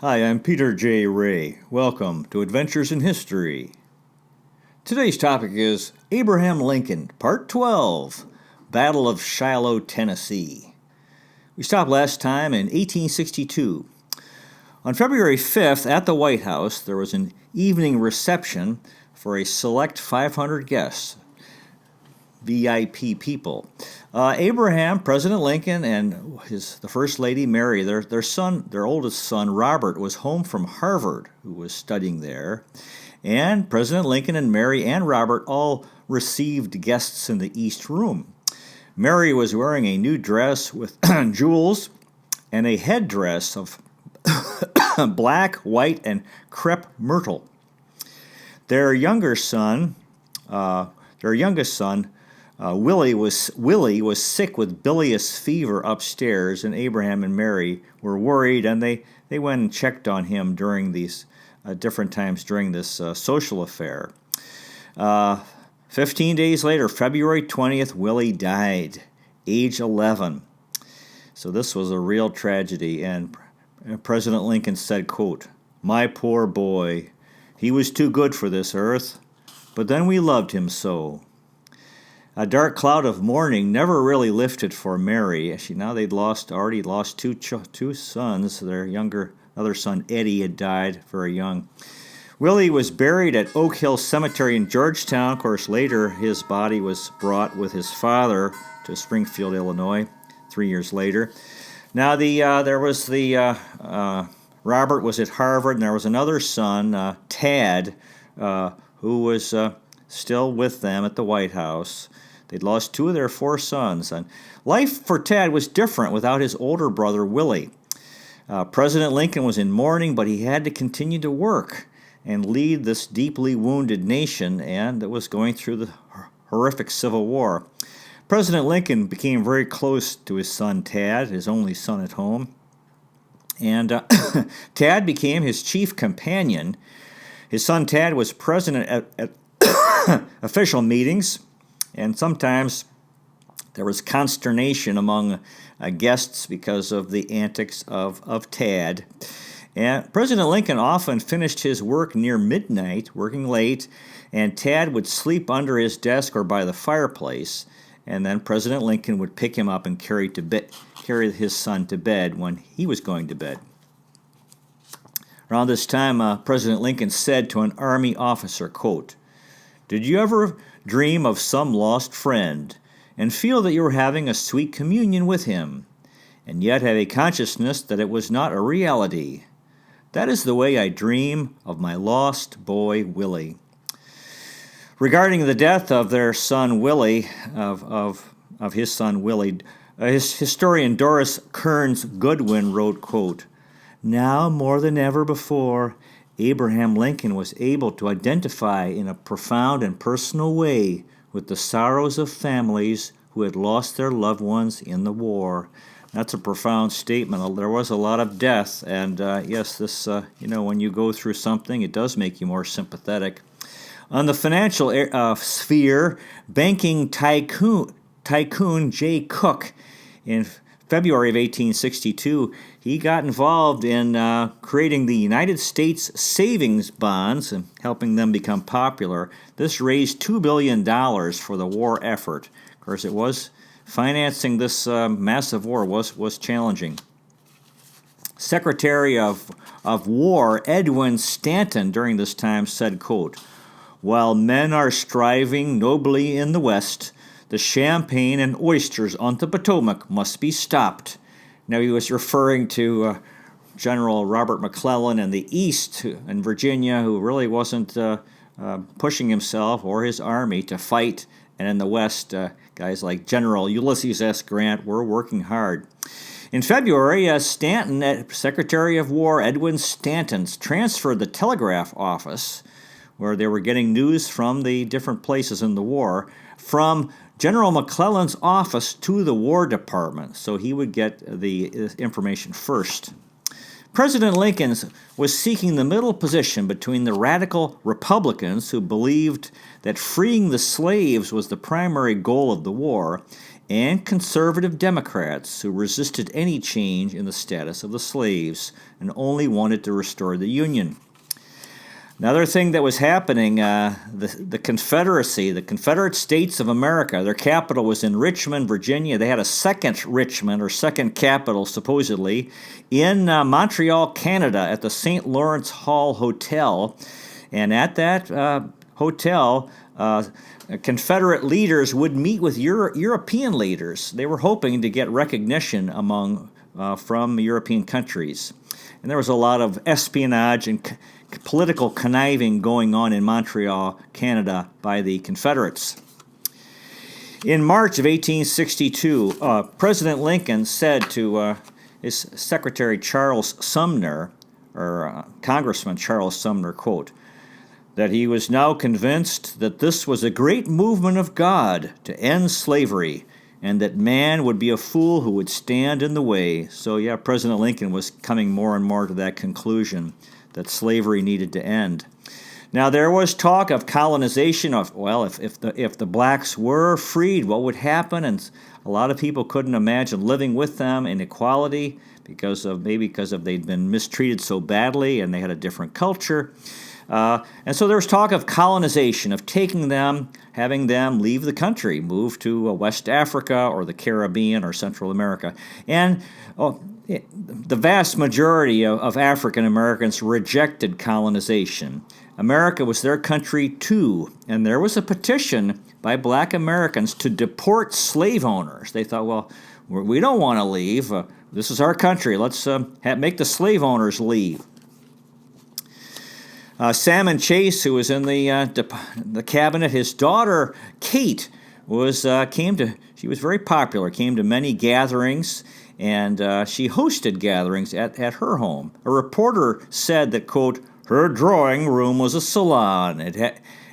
Hi, I'm Peter J. Ray. Welcome to Adventures in History. Today's topic is Abraham Lincoln, Part 12, Battle of Shiloh, Tennessee. We stopped last time in 1862. On February 5th, at the White House, there was an evening reception for a select 500 guests, VIP people. Abraham, President Lincoln, and the First Lady Mary, their oldest son, Robert, was home from Harvard, who was studying there. And President Lincoln and Mary and Robert all received guests in the East Room. Mary was wearing a new dress with jewels and a headdress of black, white, and crepe myrtle. Their youngest son, Willie was sick with bilious fever upstairs, and Abraham and Mary were worried, and they went and checked on him during these different times during this social affair. 15 days later, February 20th, Willie died, age 11. So this was a real tragedy, and President Lincoln said, quote, "My poor boy, he was too good for this earth, but then we loved him so." A dark cloud of mourning never really lifted for Mary. They'd already lost two sons. Their other son Eddie had died very young. Willie was buried at Oak Hill Cemetery in Georgetown. Of course, later his body was brought with his father to Springfield, Illinois, 3 years later. Now Robert was at Harvard, and there was another son, Tad, who was still with them at the White House. They'd lost two of their four sons, and life for Tad was different without his older brother, Willie. President Lincoln was in mourning, but he had to continue to work and lead this deeply wounded nation, and it was going through the horrific Civil War. President Lincoln became very close to his son, Tad, his only son at home, and Tad became his chief companion. His son, Tad, was present at official meetings, and sometimes there was consternation among guests because of the antics of Tad. And President Lincoln often finished his work near midnight, working late, and Tad would sleep under his desk or by the fireplace, and then President Lincoln would pick him up and carry his son to bed when he was going to bed. Around this time, President Lincoln said to an Army officer, quote, "Did you ever dream of some lost friend and feel that you were having a sweet communion with him, and yet have a consciousness that it was not a reality? That is the way I dream of my lost boy, Willie." Regarding the death of their son Willie, of his son Willie, historian Doris Kearns Goodwin wrote, quote, "Now more than ever before, Abraham Lincoln was able to identify in a profound and personal way with the sorrows of families who had lost their loved ones in the war." That's a profound statement. There was a lot of death, and yes, this when you go through something, it does make you more sympathetic. On the financial sphere, banking tycoon Jay Cooke, in February of 1862, he got involved in creating the United States savings bonds and helping them become popular. This raised $2 billion for the war effort. Of course, it was financing this massive war was challenging. Secretary of War Edwin Stanton during this time said, quote, "While men are striving nobly in the West, the champagne and oysters on the Potomac must be stopped." Now, he was referring to General Robert McClellan in the East in Virginia, who really wasn't pushing himself or his army to fight. And in the West, guys like General Ulysses S. Grant were working hard. In February, Stanton, Secretary of War Edwin Stanton, transferred the telegraph office, where they were getting news from the different places in the war, from General McClellan's office to the War Department, so he would get the information first. President Lincoln was seeking the middle position between the radical Republicans, who believed that freeing the slaves was the primary goal of the war, and conservative Democrats who resisted any change in the status of the slaves and only wanted to restore the Union. Another thing that was happening, the Confederacy, the Confederate States of America, their capital was in Richmond, Virginia. They had a second Richmond, or second capital, supposedly, in Montreal, Canada, at the St. Lawrence Hall Hotel. And at that hotel, Confederate leaders would meet with European leaders. They were hoping to get recognition from European countries. And there was a lot of espionage and political conniving going on in Montreal, Canada, by the Confederates. In March of 1862, President Lincoln said to his secretary Charles Sumner, or Congressman Charles Sumner, quote, that he was now convinced that this was a great movement of God to end slavery, and that man would be a fool who would stand in the way. So yeah, President Lincoln was coming more and more to that conclusion that slavery needed to end. Now there was talk of colonization, if the blacks were freed, what would happen? And a lot of people couldn't imagine living with them in equality because they'd been mistreated so badly and they had a different culture. And so there was talk of colonization, of taking them, having them leave the country, move to West Africa or the Caribbean or Central America. And the vast majority of African Americans rejected colonization. America was their country too, and there was a petition by black Americans to deport slave owners. They thought, well, we don't want to leave. This is our country. Let's make the slave owners leave. Salmon Chase, who was in the cabinet, his daughter Kate she was very popular, came to many gatherings, and she hosted gatherings at her home. A reporter said that, quote, her drawing room was a salon, and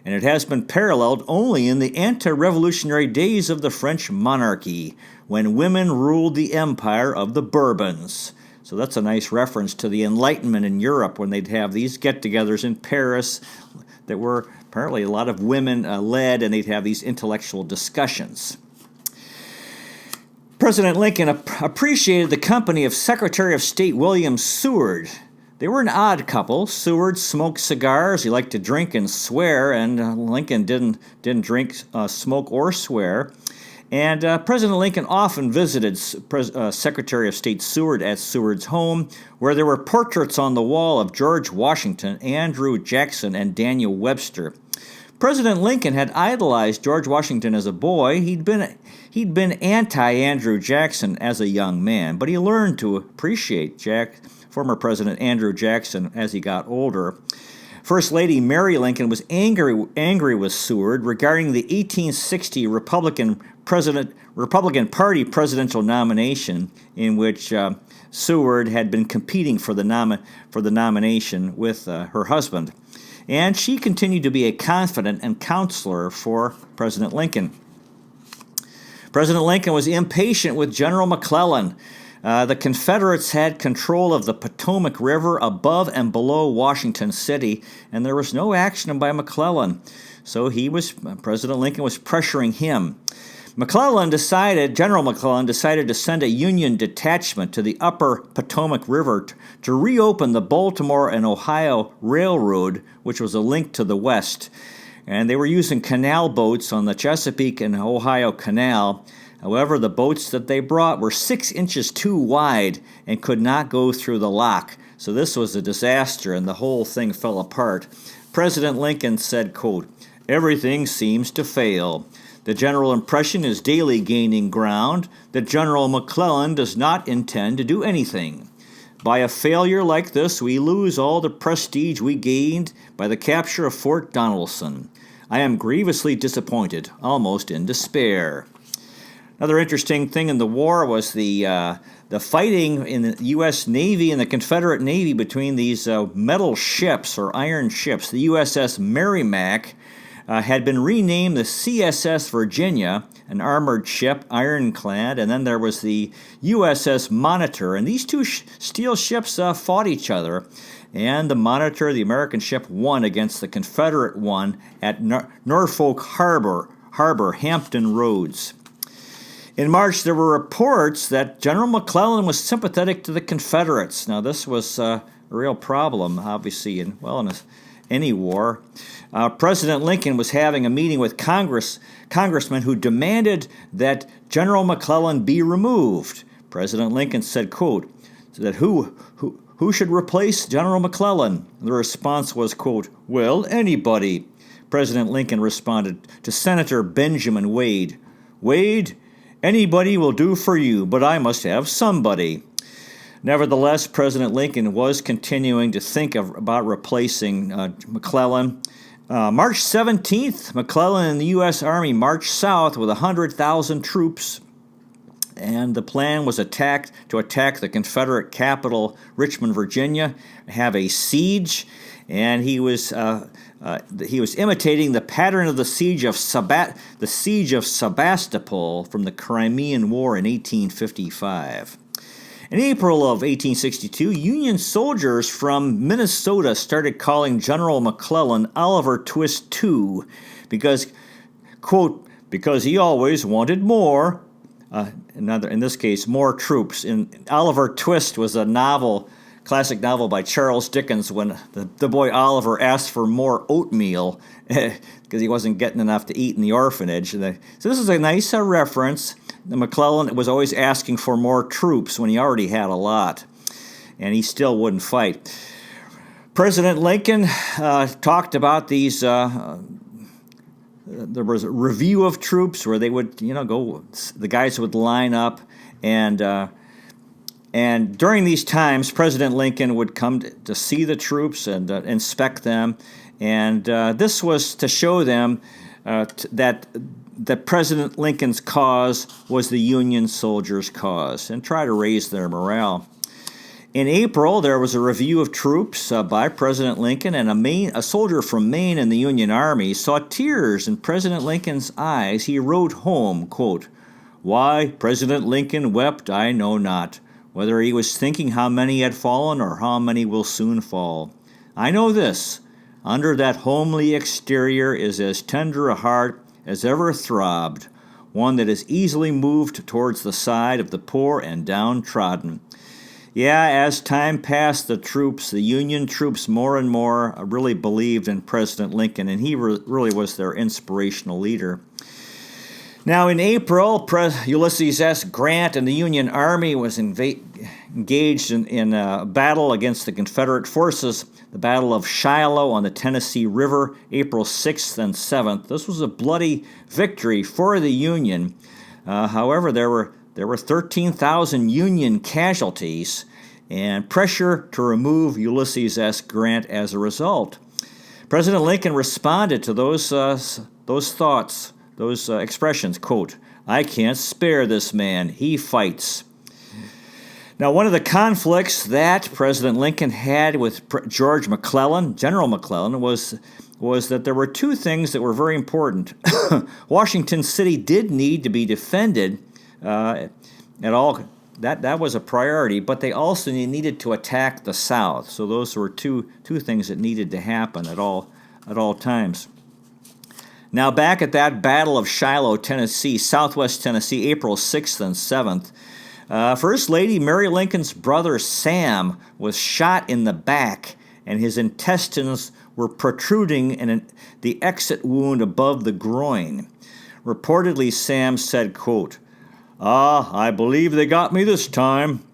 it has been paralleled only in the anti-revolutionary days of the French monarchy, when women ruled the empire of the Bourbons. So that's a nice reference to the Enlightenment in Europe, when they'd have these get-togethers in Paris that were apparently a lot of women led, and they'd have these intellectual discussions. President Lincoln appreciated the company of Secretary of State William Seward. They were an odd couple. Seward smoked cigars. He liked to drink and swear, and Lincoln didn't drink, smoke, or swear. And President Lincoln often visited Secretary of State Seward at Seward's home, where there were portraits on the wall of George Washington, Andrew Jackson, and Daniel Webster. President Lincoln had idolized George Washington as a boy. He'd been anti-Andrew Jackson as a young man, but he learned to appreciate former President Andrew Jackson as he got older. First Lady Mary Lincoln was angry with Seward regarding the 1860 Republican Party presidential nomination, in which Seward had been competing for the nomination with her husband. And she continued to be a confidant and counselor for President Lincoln. President Lincoln was impatient with General McClellan. The Confederates had control of the Potomac River above and below Washington City, and there was no action by McClellan. So President Lincoln was pressuring him. General McClellan decided to send a Union detachment to the upper Potomac River to reopen the Baltimore and Ohio Railroad, which was a link to the west. And they were using canal boats on the Chesapeake and Ohio Canal. However, the boats that they brought were 6 inches too wide and could not go through the lock. So this was a disaster, and the whole thing fell apart. President Lincoln said, quote, everything seems to fail. The general impression is daily gaining ground that General McClellan does not intend to do anything. By a failure like this, we lose all the prestige we gained by the capture of Fort Donelson. I am grievously disappointed, almost in despair. Another interesting thing in the war was the fighting in the U.S. Navy and the Confederate Navy between these metal ships, or iron ships. The USS Merrimack had been renamed the CSS Virginia, an armored ship, ironclad, and then there was the USS Monitor, and these two steel ships fought each other, and the Monitor, the American ship, won against the Confederate one at Norfolk Harbor, Hampton Roads. In March, there were reports that General McClellan was sympathetic to the Confederates. Now, this was a real problem, obviously, in any war. President Lincoln was having a meeting with congressmen who demanded that General McClellan be removed. President Lincoln said, quote, that who should replace General McClellan? The response was, quote, well, anybody. President Lincoln responded to Senator Benjamin Wade, Wade, anybody will do for you, but I must have somebody. Nevertheless, President Lincoln was continuing to think about replacing McClellan. March 17th, McClellan and the U.S. Army marched south with 100,000 troops, and the plan was to attack the Confederate capital, Richmond, Virginia, have a siege, and he was imitating the pattern of the siege of Sebastopol from the Crimean War in 1855. In April of 1862, Union soldiers from Minnesota started calling General McClellan Oliver Twist II because, quote, because he always wanted more, in this case, more troops. Oliver Twist was a classic novel by Charles Dickens when the boy Oliver asked for more oatmeal because he wasn't getting enough to eat in the orphanage. So this is a nice reference. McClellan was always asking for more troops when he already had a lot, and he still wouldn't fight. President Lincoln talked about these. There was a review of troops where they would, go. The guys would line up, and during these times, President Lincoln would come to see the troops and inspect them, and this was to show them that President Lincoln's cause was the Union soldiers' cause and try to raise their morale. In April, there was a review of troops by President Lincoln, and a soldier from Maine in the Union Army saw tears in President Lincoln's eyes. He wrote home, quote, why President Lincoln wept, I know not, whether he was thinking how many had fallen or how many will soon fall. I know this, under that homely exterior is as tender a heart as ever throbbed, one that is easily moved towards the side of the poor and downtrodden. Yeah, as time passed, the Union troops more and more really believed in President Lincoln, and he really was their inspirational leader. Now, in April, Ulysses S. Grant and the Union Army was engaged in a battle against the Confederate forces, the Battle of Shiloh on the Tennessee River, April 6th and 7th. This was a bloody victory for the Union. However, there were 13,000 Union casualties and pressure to remove Ulysses S. Grant as a result. President Lincoln responded to those thoughts, those expressions, quote, I can't spare this man, he fights. Now, one of the conflicts that President Lincoln had with General McClellan, was that there were two things that were very important. Washington City did need to be defended at all. That was a priority, but they also needed to attack the South. So those were two things that needed to happen at all times. Now, back at that Battle of Shiloh, Tennessee, southwest Tennessee, April 6th and 7th, First Lady Mary Lincoln's brother Sam was shot in the back, and his intestines were protruding in the exit wound above the groin. Reportedly, Sam said, quote, I believe they got me this time,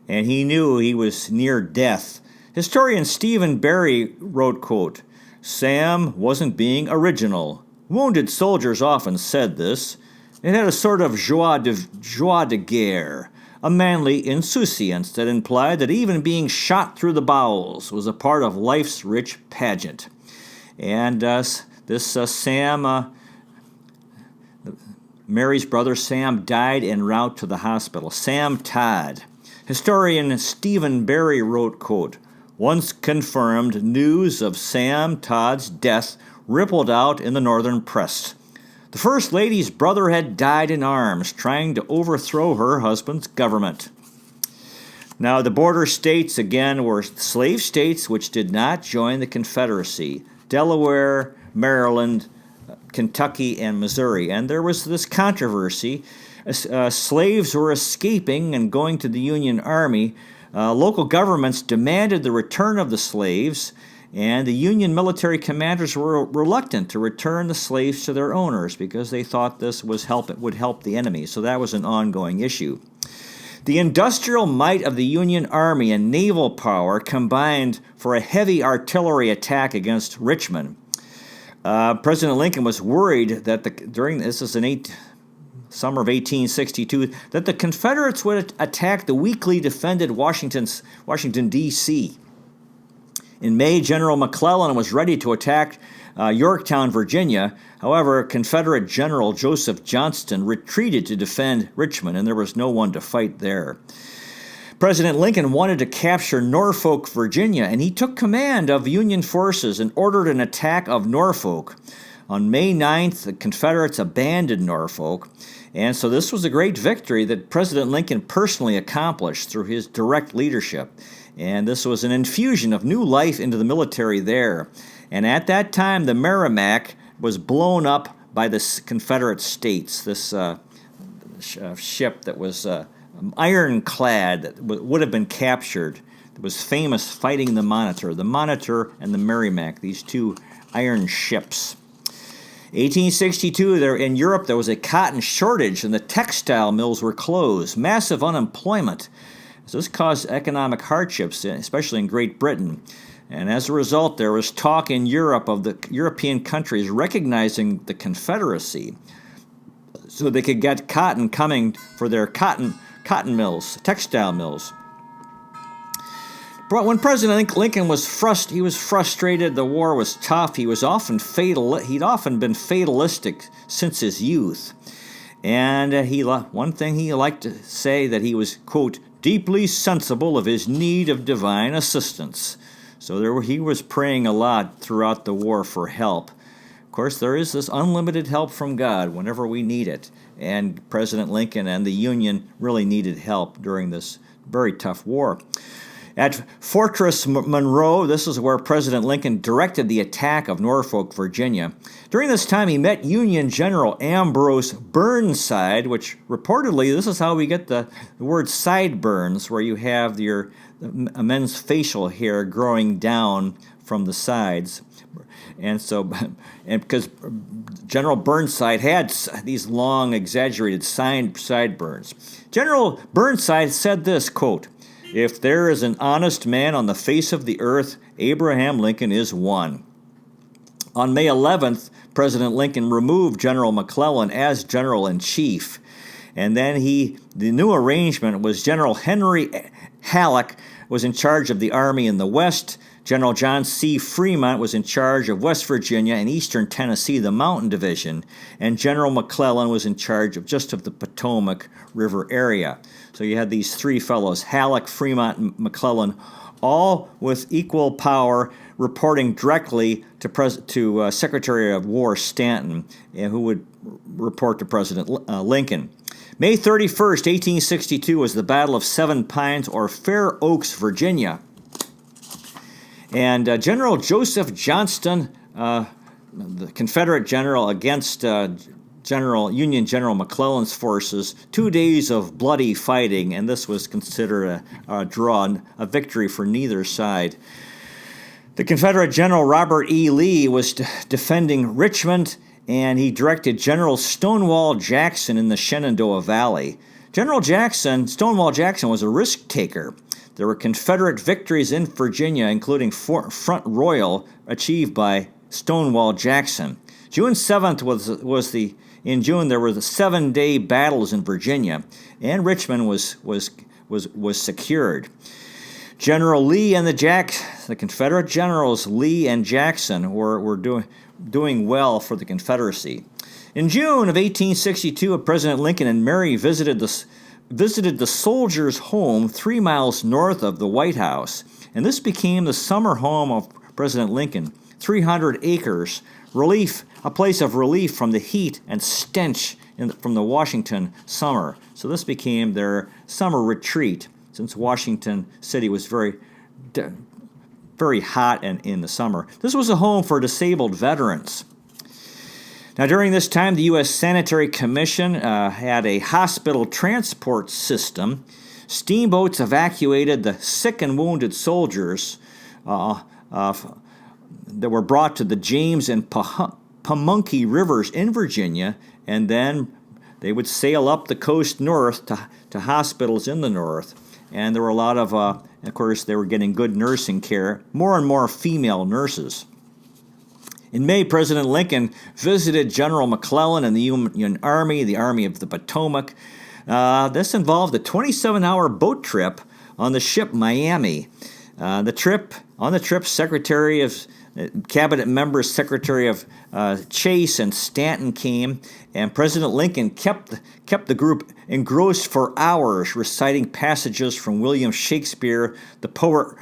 and he knew he was near death. Historian Stephen Barry wrote, quote, Sam wasn't being original. Wounded soldiers often said this. It had a sort of joie de guerre, a manly insouciance that implied that even being shot through the bowels was a part of life's rich pageant. And Mary's brother Sam died en route to the hospital. Sam Todd. Historian Stephen Barry wrote, quote, Once confirmed, news of Sam Todd's death rippled out in the northern press. The First Lady's brother had died in arms, trying to overthrow her husband's government. Now, the border states, again, were slave states which did not join the Confederacy. Delaware, Maryland, Kentucky, and Missouri. And there was this controversy slaves were escaping and going to the Union Army, local governments demanded the return of the slaves, and the Union military commanders were reluctant to return the slaves to their owners because they thought this would help the enemy. So that was an ongoing issue. The industrial might of the Union Army and naval power combined for a heavy artillery attack against Richmond. President Lincoln was worried that summer of 1862, that the Confederates would attack the weakly defended Washington, D.C. In May, General McClellan was ready to attack Yorktown, Virginia. However, Confederate General Joseph Johnston retreated to defend Richmond, and there was no one to fight there. President Lincoln wanted to capture Norfolk, Virginia, and he took command of Union forces and ordered an attack of Norfolk. On May 9th, the Confederates abandoned Norfolk, and so this was a great victory that President Lincoln personally accomplished through his direct leadership. And this was an infusion of new life into the military there. And at that time, the Merrimack was blown up by the Confederate States, this ship that was ironclad that would have been captured. It was famous fighting the Monitor and the Merrimack, these two iron ships. 1862, in Europe, there was a cotton shortage and the textile mills were closed. Massive unemployment. So this caused economic hardships, especially in Great Britain. And as a result, there was talk in Europe of the European countries recognizing the Confederacy so they could get cotton coming for their cotton mills, textile mills. But when President Lincoln was frustrated. The war was tough. He'd often been fatalistic since his youth. And one thing he liked to say that he was, quote, deeply sensible of his need of divine assistance. So he was praying a lot throughout the war for help. Of course, there is this unlimited help from God whenever we need it. And President Lincoln and the Union really needed help during this very tough war. At Fortress Monroe, this is where President Lincoln directed the attack of Norfolk, Virginia. During this time, he met Union General Ambrose Burnside, which reportedly, this is how we get the word sideburns, where you have a men's facial hair growing down from the sides. And because General Burnside had these long, exaggerated sideburns. General Burnside said this, quote, "If there is an honest man on the face of the earth, Abraham Lincoln is one." On May 11th, President Lincoln removed General McClellan as General-in-Chief. And then the new arrangement was General Henry Halleck was in charge of the Army in the West. General John C. Fremont was in charge of West Virginia and Eastern Tennessee, the Mountain Division, and General McClellan was in charge of the Potomac River area. So you had these three fellows, Halleck, Fremont, and McClellan, all with equal power, reporting directly to Secretary of War Stanton, who would report to President Lincoln. May 31st, 1862 was the Battle of Seven Pines, or Fair Oaks, Virginia. And General Joseph Johnston, the Confederate general, against Union General McClellan's forces, 2 days of bloody fighting, and this was considered a draw, a victory for neither side. The Confederate General Robert E. Lee was defending Richmond, and he directed General Stonewall Jackson in the Shenandoah Valley. Stonewall Jackson was a risk taker. There were Confederate victories in Virginia, including Front Royal, achieved by Stonewall Jackson. June 7th in June there were the 7-day battles in Virginia, and Richmond was secured. General Lee and the Confederate generals Lee and Jackson were doing well for the Confederacy. In June of 1862, President Lincoln and Mary visited the soldiers' home 3 miles north of the White House, and this became the summer home of President Lincoln. 300 acres, a place of relief from the heat and stench from the Washington summer. So this became their summer retreat, since Washington City was very hot in the summer. This was a home for disabled veterans. Now, during this time, the U.S. Sanitary Commission had a hospital transport system. Steamboats evacuated the sick and wounded soldiers that were brought to the James and Pamunkey rivers in Virginia, and then they would sail up the coast north to hospitals in the north. And there were a lot of course, they were getting good nursing care, more and more female nurses. In May, President Lincoln visited General McClellan and the Union Army, the Army of the Potomac. This involved a 27-hour boat trip on the ship Miami. On the trip, Cabinet members Secretary of Chase and Stanton came, and President Lincoln kept the group engrossed for hours, reciting passages from William Shakespeare, the poet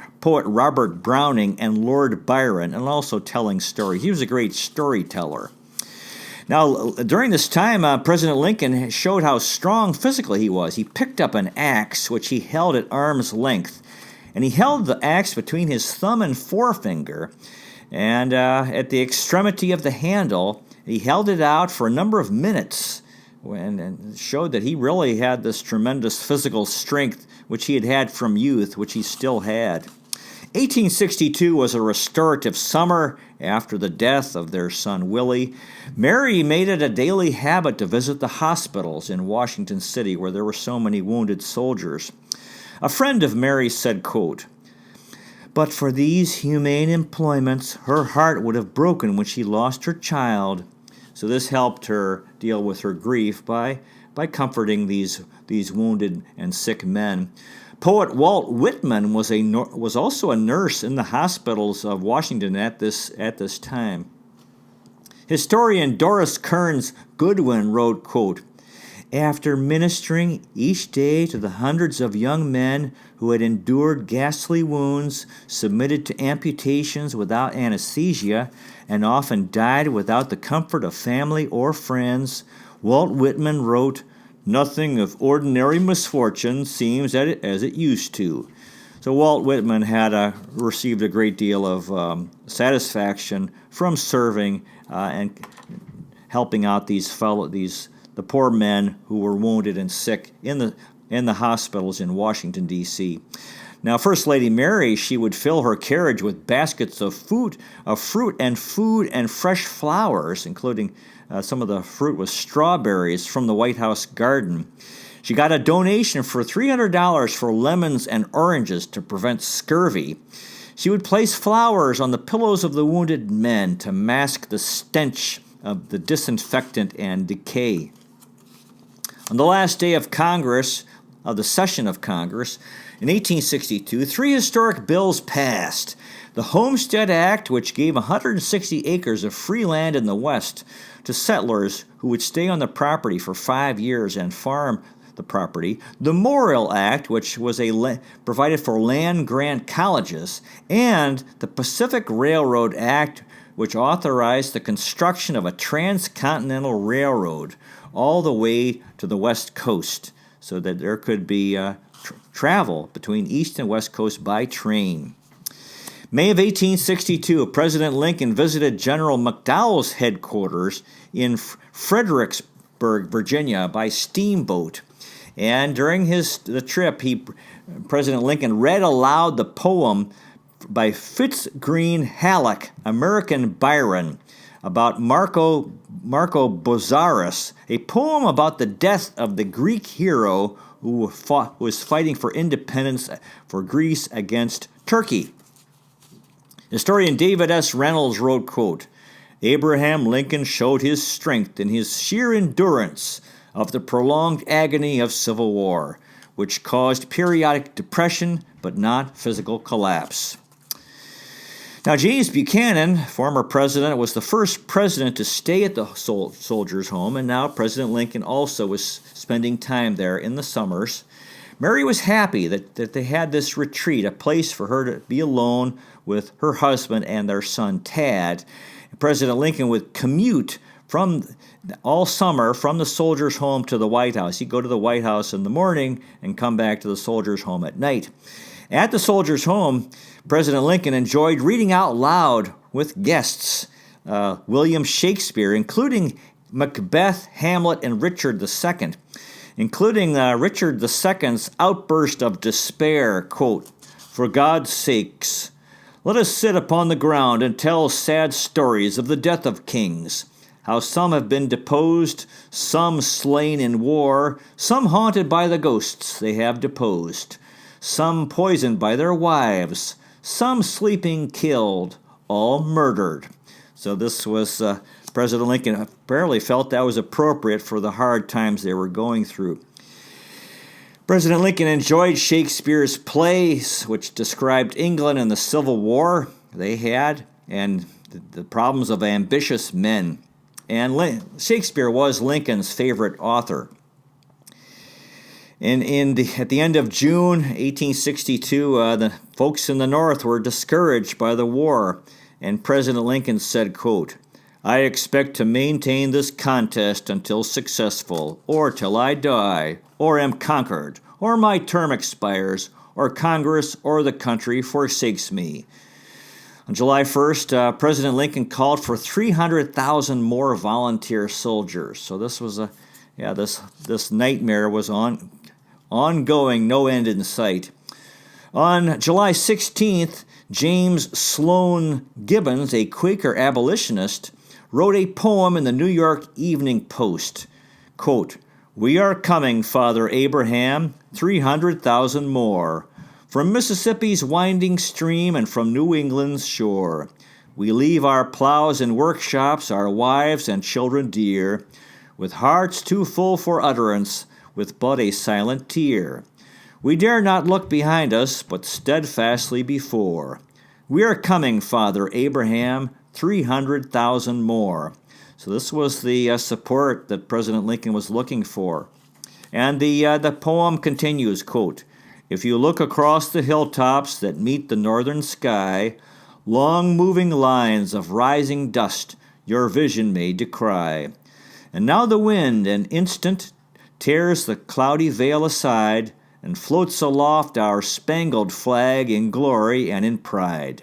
Robert Browning, and Lord Byron, and also telling stories. He was a great storyteller. Now, during this time, President Lincoln showed how strong physically he was. He picked up an axe, which he held at arm's length, and he held the axe between his thumb and forefinger, and at the extremity of the handle, he held it out for a number of minutes, and showed that he really had this tremendous physical strength, which he had had from youth, which he still had. 1862 was a restorative summer after the death of their son Willie. Mary made it a daily habit to visit the hospitals in Washington City where there were so many wounded soldiers. A friend of Mary said, quote, "But for these humane employments, her heart would have broken when she lost her child." So this helped her deal with her grief by comforting these wounded and sick men. Poet Walt Whitman was also a nurse in the hospitals of Washington at this time. Historian Doris Kearns Goodwin wrote, quote, "After ministering each day to the hundreds of young men who had endured ghastly wounds, submitted to amputations without anesthesia, and often died without the comfort of family or friends, Walt Whitman wrote, 'Nothing of ordinary misfortune seems as it used to.'" So Walt Whitman had received a great deal of satisfaction from serving and helping out the poor men who were wounded and sick in the hospitals in Washington, D.C. Now, First Lady Mary, she would fill her carriage with baskets of fruit and fresh flowers, including some of the fruit was strawberries from the White House garden. She got a donation for $300 for lemons and oranges to prevent scurvy. She would place flowers on the pillows of the wounded men to mask the stench of the disinfectant and decay. On the last day of the session of Congress, in 1862, 3 historic bills passed. The Homestead Act, which gave 160 acres of free land in the West to settlers who would stay on the property for 5 years and farm the property. The Morrill Act, which was provided for land-grant colleges. And the Pacific Railroad Act, which authorized the construction of a transcontinental railroad all the way to the West Coast so that there could be travel between East and West Coast by train. May of 1862, President Lincoln visited General McDowell's headquarters in Fredericksburg, Virginia, by steamboat. And during the trip, President Lincoln read aloud the poem by Fitz Green Halleck, American Byron, about Marco Bozzaris, a poem about the death of the Greek hero who was fighting for independence for Greece against Turkey. Historian David S. Reynolds wrote, quote, "Abraham Lincoln showed his strength in his sheer endurance of the prolonged agony of civil war, which caused periodic depression but not physical collapse." Now, James Buchanan, former president, was the first president to stay at the Soldiers' Home, and now President Lincoln also was spending time there in the summers. Mary was happy that they had this retreat, a place for her to be alone with her husband and their son, Tad. President Lincoln would commute all summer from the Soldiers' Home to the White House. He'd go to the White House in the morning and come back to the Soldiers' Home at night. At the Soldiers' Home, President Lincoln enjoyed reading out loud with guests William Shakespeare, including Macbeth, Hamlet, and Richard II, including Richard II's outburst of despair, quote, "For God's sakes, let us sit upon the ground and tell sad stories of the death of kings, how some have been deposed, some slain in war, some haunted by the ghosts they have deposed, some poisoned by their wives, some sleeping killed, all murdered." So this was President Lincoln apparently felt that was appropriate for the hard times they were going through. President Lincoln enjoyed Shakespeare's plays, which described England and the Civil War they had and the problems of ambitious men. And Shakespeare was Lincoln's favorite author. At the end of June 1862, the folks in the North were discouraged by the war, and President Lincoln said, quote, "I expect to maintain this contest until successful, or till I die, or am conquered, or my term expires, or Congress or the country forsakes me." On July 1st, President Lincoln called for 300,000 more volunteer soldiers. So this was this nightmare was ongoing, no end in sight. On July 16th, James Sloan Gibbons, a Quaker abolitionist, wrote a poem in the New York Evening Post. Quote, "We are coming, Father Abraham, 300,000 more, from Mississippi's winding stream and from New England's shore. We leave our plows and workshops, our wives and children dear, with hearts too full for utterance, with but a silent tear. We dare not look behind us, but steadfastly before. We are coming, Father Abraham, 300,000 more." So this was the support that President Lincoln was looking for. And the poem continues, quote, "If you look across the hilltops that meet the northern sky, long moving lines of rising dust your vision may descry. And now the wind, an instant, tears the cloudy veil aside, and floats aloft our spangled flag in glory and in pride.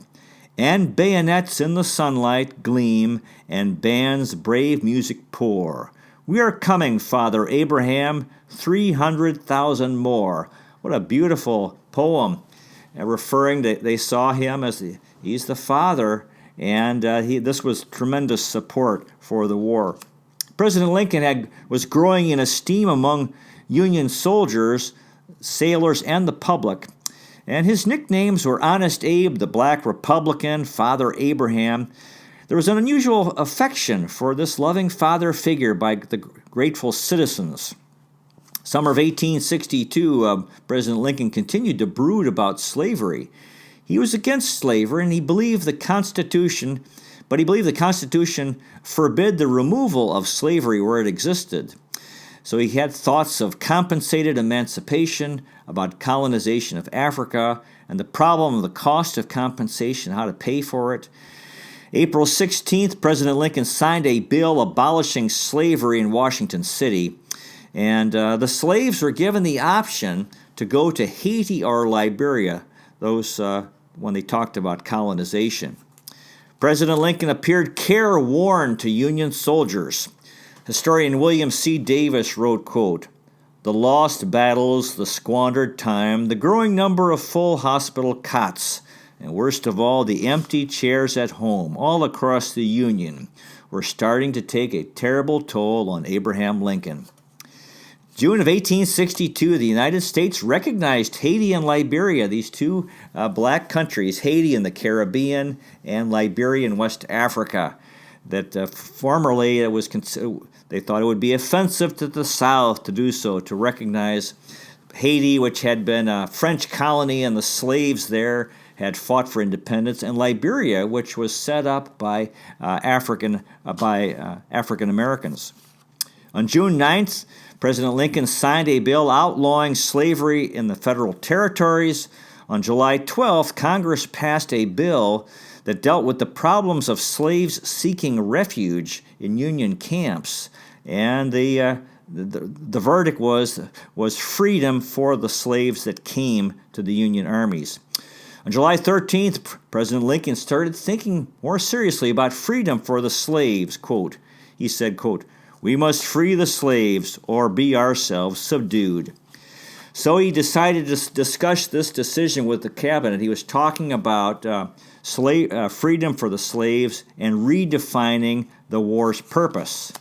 And bayonets in the sunlight gleam, and bands brave music pour. We are coming, Father Abraham, 300,000 more." What a beautiful poem, referring to they saw him as he's the father, and this was tremendous support for the war. President Lincoln was growing in esteem among Union soldiers, sailors, and the public. And his nicknames were Honest Abe, the Black Republican, Father Abraham. There was an unusual affection for this loving father figure by the grateful citizens. Summer of 1862, President Lincoln continued to brood about slavery. He was against slavery, and he believed the Constitution forbid the removal of slavery where it existed. So he had thoughts of compensated emancipation, about colonization of Africa, and the problem of the cost of compensation, how to pay for it. April 16th, President Lincoln signed a bill abolishing slavery in Washington City, and the slaves were given the option to go to Haiti or Liberia, when they talked about colonization. President Lincoln appeared careworn to Union soldiers. Historian William C. Davis wrote, quote, "The lost battles, the squandered time, the growing number of full hospital cots, and worst of all, the empty chairs at home all across the Union were starting to take a terrible toll on Abraham Lincoln." June of 1862, the United States recognized Haiti and Liberia, these two black countries, Haiti in the Caribbean and Liberia in West Africa, that formerly they thought it would be offensive to the South to do so, to recognize Haiti, which had been a French colony and the slaves there had fought for independence, and Liberia, which was set up by African Americans. On June 9th, President Lincoln signed a bill outlawing slavery in the federal territories. On July 12th, Congress passed a bill that dealt with the problems of slaves seeking refuge in Union camps, and the verdict was freedom for the slaves that came to the Union armies. On July 13th, President Lincoln started thinking more seriously about freedom for the slaves. Quote, he said, quote, "We must free the slaves or be ourselves subdued." So he decided to discuss this decision with the cabinet. He was talking about freedom for the slaves and redefining the war's purpose.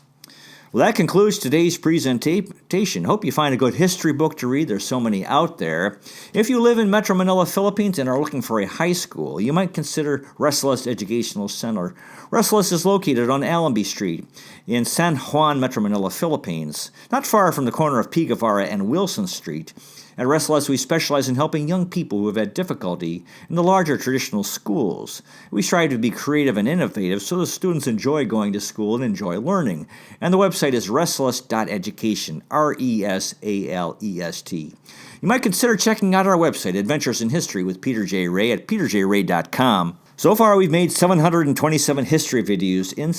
Well, that concludes today's presentation. Hope you find a good history book to read. There's so many out there. If you live in Metro Manila, Philippines, and are looking for a high school, you might consider Restless Educational Center. Restless is located on Allenby Street in San Juan, Metro Manila, Philippines, not far from the corner of P. Guevara and Wilson Street. At Restless, we specialize in helping young people who have had difficulty in the larger traditional schools. We strive to be creative and innovative so the students enjoy going to school and enjoy learning. And the website is restless.education, RESALEST. You might consider checking out our website, Adventures in History with Peter J. Ray at peterjray.com. So far, we've made 727 history videos in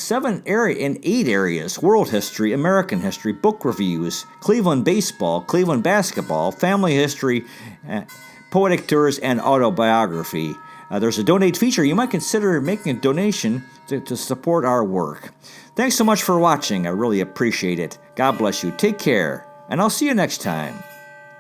8 areas: world history, American history, book reviews, Cleveland baseball, Cleveland basketball, family history, poetic tours, and autobiography. There's a donate feature. You might consider making a donation to support our work. Thanks so much for watching. I really appreciate it. God bless you. Take care, and I'll see you next time.